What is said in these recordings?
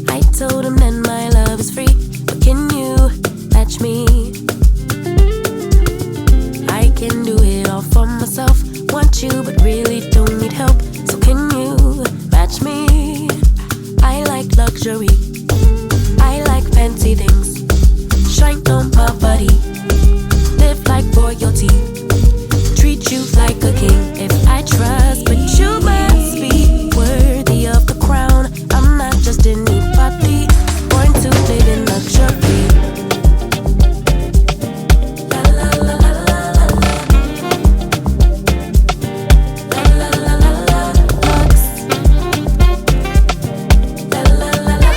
I told him that my love is free, but can you match me? I can do it all for myself. Want you, but really don't need help. So can you match me? I like luxury, I like fancy things, shine on my body, live like royalty, treat you like a king. If I trust, but you must be worthy of the crown. I'm not just anybody, born to live in luxury. La la la la la la. La la la la la. Lux. La la la la la.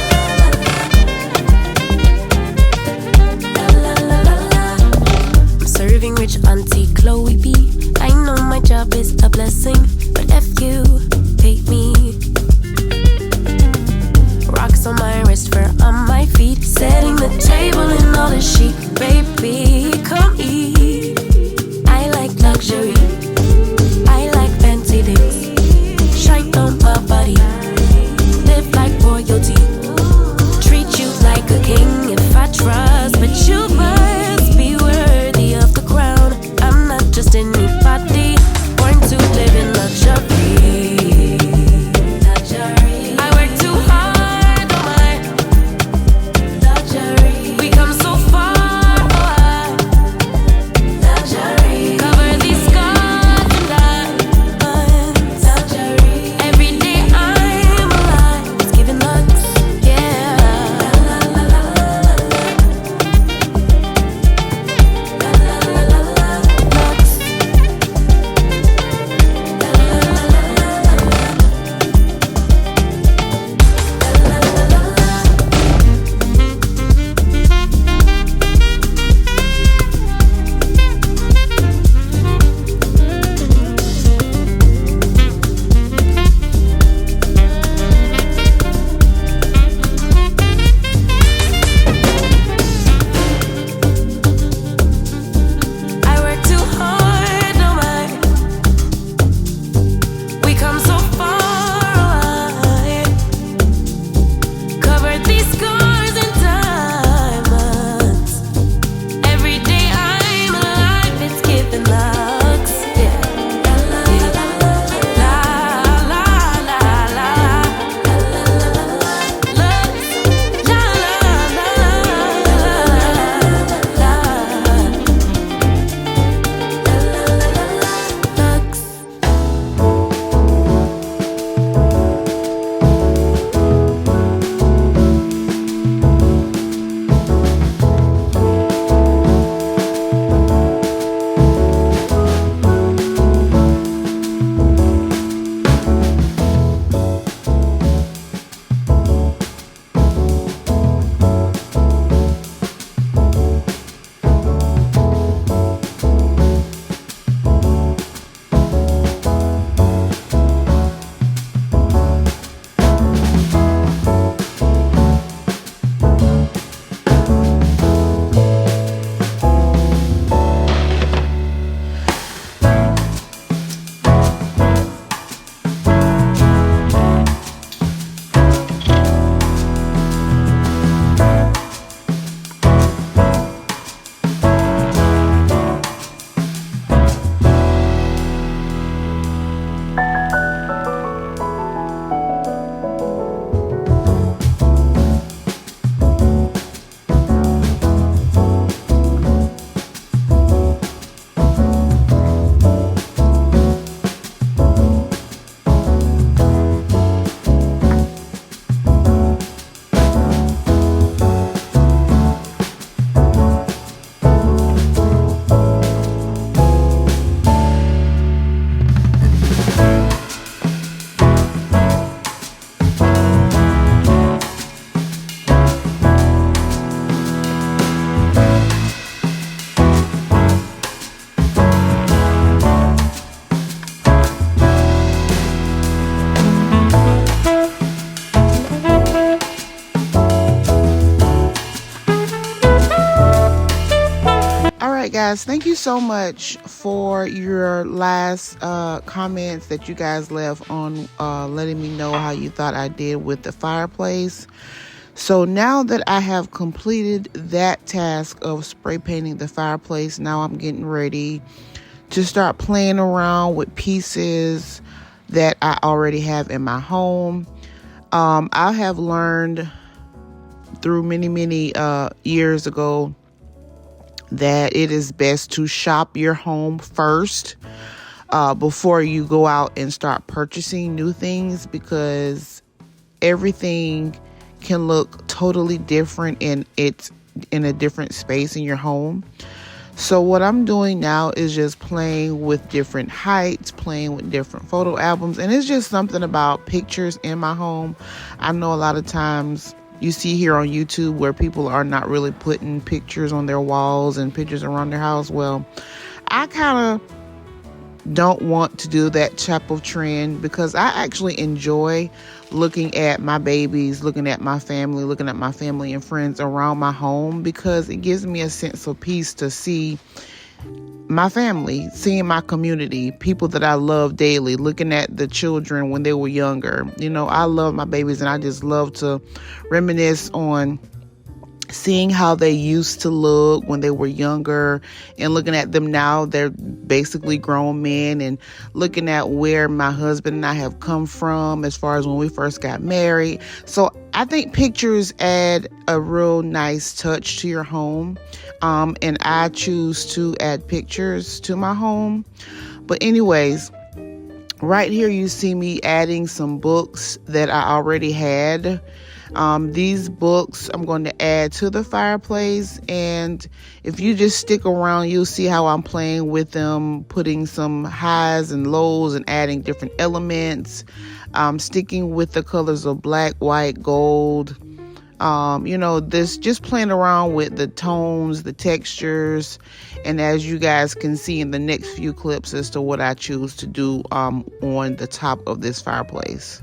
La la la la la. I'm serving rich Auntie Chloe B. I know my job is a blessing, but if you pay me. Rocks on my wrist, fur on my feet, setting the table in all the chic. Baby, come eat. I like luxury, I like fancy things, shine on my body, live like royalty, treat you like a king. If I trust, but you must be worthy of the crown. I'm not just anybody, born to live in luxury. Luxury. I work too hard, oh my. Luxury. We come so far, oh I. Luxury. Cover these scars and diamonds. Luxury. Every day I'm alive, it's giving lux, yeah. La la la la la la. guys, thank you so much for your last comments that you guys left on letting me know how you thought I did with the fireplace. So now that I have completed that task of spray painting the fireplace, now I'm getting ready to start playing around with pieces that I already have in my home. I have learned through many years ago that it is best to shop your home first before you go out and start purchasing new things, because everything can look totally different and it's in a different space in your home. So what I'm doing now is just playing with different heights, playing with different photo albums, and it's just something about pictures in my home. I know a lot of times you see here on YouTube where people are not really putting pictures on their walls and pictures around their house. Well, I kind of don't want to do that type of trend, because I actually enjoy looking at my babies, looking at my family and friends around my home, because it gives me a sense of peace to see my family, seeing my community, people that I love daily, looking at the children when they were younger. You know, I love my babies, and I just love to reminisce on seeing how they used to look when they were younger, and looking at them now. They're basically grown men, and looking at where my husband and I have come from as far as when we first got married. So I think pictures add a real nice touch to your home. And I choose to add pictures to my home. But anyways, right here you see me adding some books that I already had. These books I'm going to add to the fireplace, and if you just stick around, you'll see how I'm playing with them, putting some highs and lows and adding different elements, sticking with the colors of black, white, gold. This just playing around with the tones, the textures, and as you guys can see in the next few clips as to what I choose to do on the top of this fireplace.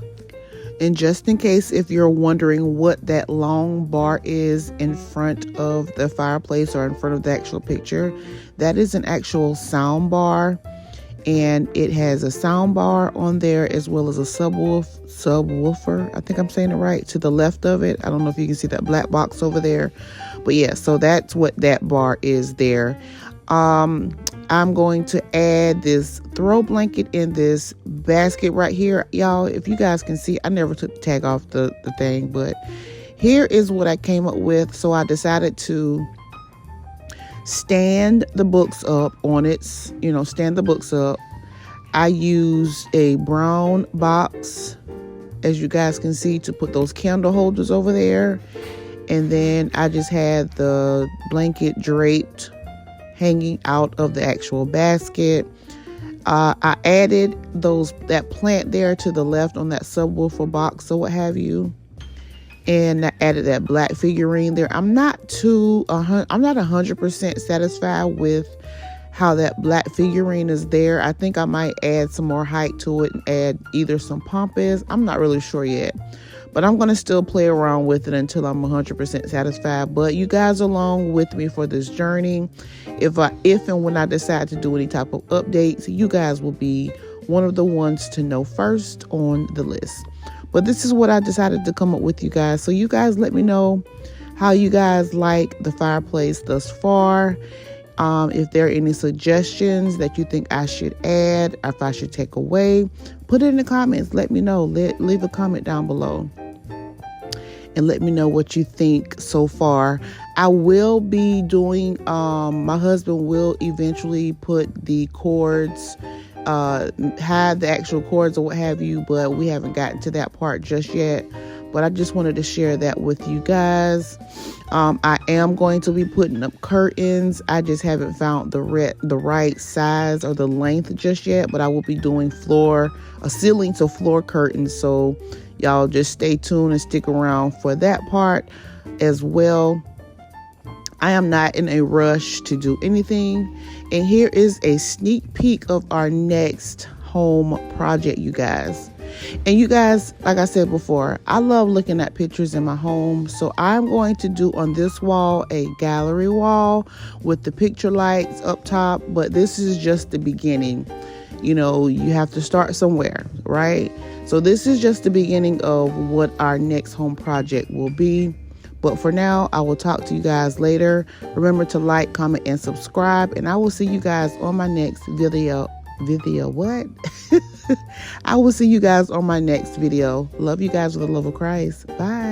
And just in case if you're wondering what that long bar is in front of the fireplace or in front of the actual picture, that is an actual sound bar. And it has a sound bar on there as well as a subwoofer. I think I'm saying it right, to the left of it. I don't know if you can see that black box over there. But yeah, so that's what that bar is there. I'm going to add this throw blanket in this basket right here. Y'all, if you guys can see, I never took the tag off the thing, but here is what I came up with. So I decided to stand the books up on its, stand the books up. I used a brown box, as you guys can see, to put those candle holders over there. And then I just had the blanket draped, hanging out of the actual basket. I added that plant there to the left on that subwoofer box, or what have you. And I added that black figurine there. I'm not 100% satisfied with how that black figurine is there. I think I might add some more height to it and add either some pompous. I'm not really sure yet, but I'm going to still play around with it until I'm 100% satisfied. But you guys are along with me for this journey. If and when I decide to do any type of updates, you guys will be one of the ones to know first on the list. But this is what I decided to come up with, you guys. So you guys let me know how you guys like the fireplace thus far. If there are any suggestions that you think I should add, or if I should take away, put it in the comments. Let me know. Leave a comment down below and let me know what you think so far. I will be doing, my husband will eventually put the cords, have the actual cords or what have you, but we haven't gotten to that part just yet. But I just wanted to share that with you guys. I am going to be putting up curtains. I just haven't found the right size or the length just yet, but I will be doing ceiling to floor curtains. So y'all just stay tuned and stick around for that part as well. I am not in a rush to do anything. And here is a sneak peek of our next home project, you guys. And you guys, like I said before, I love looking at pictures in my home. So I'm going to do on this wall a gallery wall with the picture lights up top. But this is just the beginning. You know, you have to start somewhere, right? So this is just the beginning of what our next home project will be. But for now, I will talk to you guys later. Remember to like, comment, and subscribe. And I will see you guys on my next video. What? I will see you guys on my next video. Love you guys with the love of Christ. Bye.